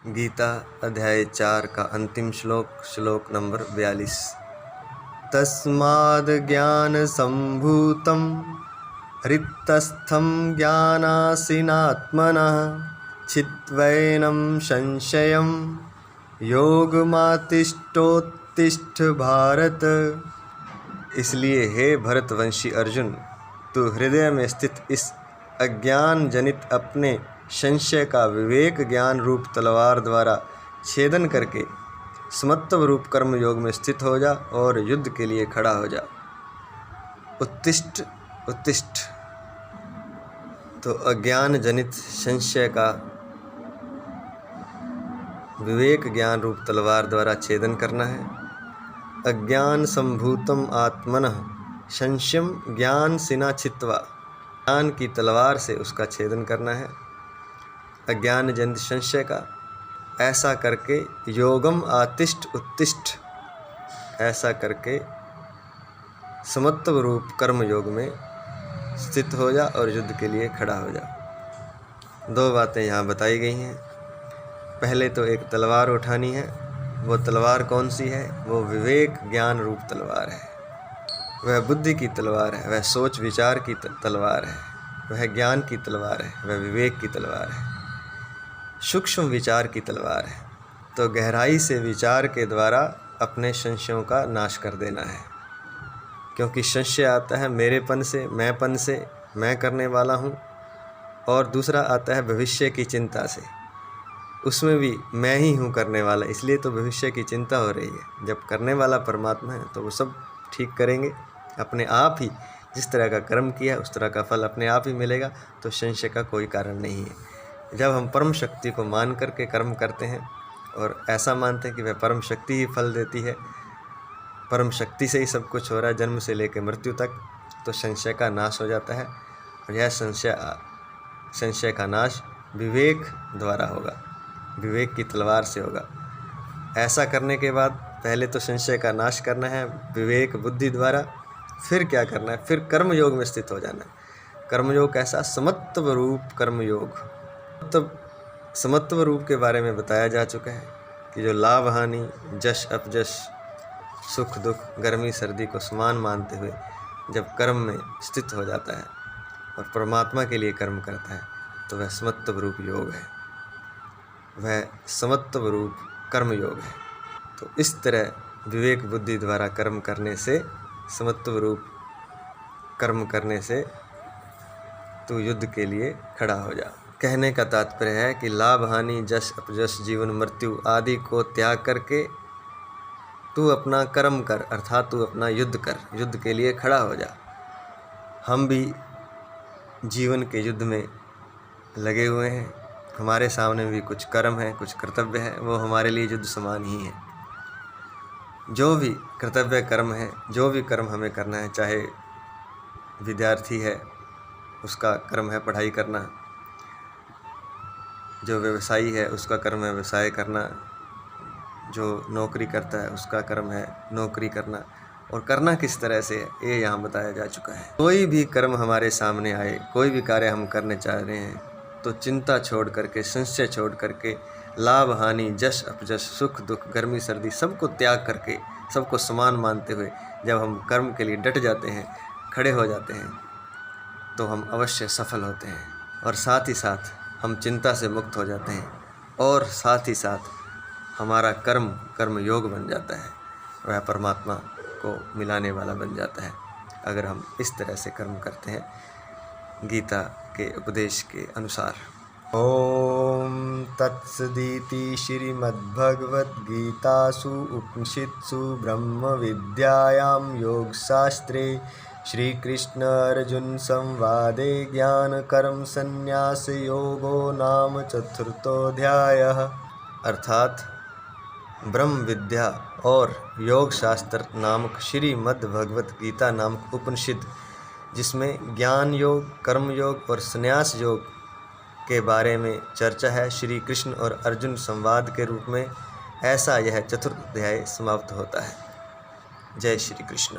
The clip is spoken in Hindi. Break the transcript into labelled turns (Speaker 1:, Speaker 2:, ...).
Speaker 1: गीता अध्याय 4 का अंतिम श्लोक, श्लोक नंबर 42। तस्माद् ज्ञान संभूतं रिक्तस्थं ज्ञानासीनात्मनः छित्त्वैनं संशयं योगमातिष्ठोत्तिष्ठ भारत। इसलिए हे भरतवंशी अर्जुन, तू हृदय में स्थित इस अज्ञान जनित अपने संशय का विवेक ज्ञान रूप तलवार द्वारा छेदन करके समत्व रूप कर्म योग में स्थित हो जा और युद्ध के लिए खड़ा हो जा। उत्तिष्ठ उत्तिष्ठ, तो अज्ञान जनित संशय का विवेक ज्ञान रूप तलवार द्वारा छेदन करना है। अज्ञान संभूतम आत्मनः संशयम ज्ञान सिना छित्त्वा, ज्ञान की तलवार से उसका छेदन करना है अज्ञान जनित संशय का। ऐसा करके योगम आतिष्ठ उत्तिष्ठ, ऐसा करके समत्व रूप कर्म योग में स्थित हो जा और युद्ध के लिए खड़ा हो जा। दो बातें यहाँ बताई गई हैं। पहले तो एक तलवार उठानी है। वो तलवार कौन सी है? वो विवेक ज्ञान रूप तलवार है। वह बुद्धि की तलवार है, वह सोच विचार की तलवार है, वह ज्ञान की तलवार है, वह विवेक की तलवार है, सूक्ष्म विचार की तलवार है। तो गहराई से विचार के द्वारा अपने संशयों का नाश कर देना है, क्योंकि संशय आता है मेरेपन से, मैंपन से, मैं करने वाला हूँ, और दूसरा आता है भविष्य की चिंता से। उसमें भी मैं ही हूँ करने वाला, इसलिए तो भविष्य की चिंता हो रही है। जब करने वाला परमात्मा है तो वो सब ठीक करेंगे अपने आप ही। जिस तरह का कर्म किया उस तरह का फल अपने आप ही मिलेगा, तो संशय का कोई कारण नहीं है। जब हम परम शक्ति को मान करके कर्म करते हैं और ऐसा मानते हैं कि वह परम शक्ति ही फल देती है, परम शक्ति से ही सब कुछ हो रहा है जन्म से लेकर मृत्यु तक, तो संशय का नाश हो जाता है। और यह संशय का नाश विवेक द्वारा होगा, विवेक की तलवार से होगा। ऐसा करने के बाद पहले तो संशय का नाश करना है विवेक बुद्धि द्वारा, फिर क्या करना है? फिर कर्मयोग में स्थित हो जाना है। कर्मयोग कैसा? समत्व रूप कर्मयोग। तब समत्व रूप के बारे में बताया जा चुका है कि जो लाभ हानि, जश अपजश, सुख दुख, गर्मी सर्दी को समान मानते हुए जब कर्म में स्थित हो जाता है और परमात्मा के लिए कर्म करता है, तो वह समत्व रूप योग है, वह समत्व रूप कर्म योग है। तो इस तरह विवेक बुद्धि द्वारा कर्म करने से, समत्व रूप कर्म करने से तू युद्ध के लिए खड़ा हो जा। कहने का तात्पर्य है कि लाभ हानि, जश अपजश, जीवन मृत्यु आदि को त्याग करके तू अपना कर्म कर, अर्थात तू अपना युद्ध कर, युद्ध के लिए खड़ा हो जा। हम भी जीवन के युद्ध में लगे हुए हैं। हमारे सामने भी कुछ कर्म है, कुछ कर्तव्य है, वो हमारे लिए युद्ध समान ही है। जो भी कर्तव्य कर्म है, जो भी कर्म हमें करना है, चाहे विद्यार्थी है उसका कर्म है पढ़ाई करना, जो व्यवसायी है उसका कर्म है व्यवसाय करना, जो नौकरी करता है उसका कर्म है नौकरी करना। और करना किस तरह से है ये यहाँ बताया जा चुका है। कोई भी कर्म हमारे सामने आए, कोई भी कार्य हम करने चाह रहे हैं, तो चिंता छोड़ करके, संशय छोड़ करके, लाभ हानि, जश अपजश, सुख दुख, गर्मी सर्दी, सबको त्याग करके, सबको समान मानते हुए जब हम कर्म के लिए डट जाते हैं, खड़े हो जाते हैं, तो हम अवश्य सफल होते हैं। और साथ ही साथ हम चिंता से मुक्त हो जाते हैं, और साथ ही साथ हमारा कर्म योग बन जाता है, वह परमात्मा को मिलाने वाला बन जाता है, अगर हम इस तरह से कर्म करते हैं गीता के उपदेश के अनुसार। ओम तत्सदिति श्रीमद्भगवद्गीतासु उपनिषत्सु ब्रह्म विद्यायां योगशास्त्रे श्रीकृष्ण अर्जुन संवादे ज्ञान कर्म संन्यास योगो नाम चतुर्थोऽध्यायः। अर्थात ब्रह्म विद्या और योग शास्त्र नामक श्रीमद् भगवत गीता नामक उपनिषद, जिसमें ज्ञान योग, कर्म योग और संन्यास योग के बारे में चर्चा है श्री कृष्ण और अर्जुन संवाद के रूप में, ऐसा यह चतुर्थ अध्याय समाप्त होता है। जय श्री कृष्ण।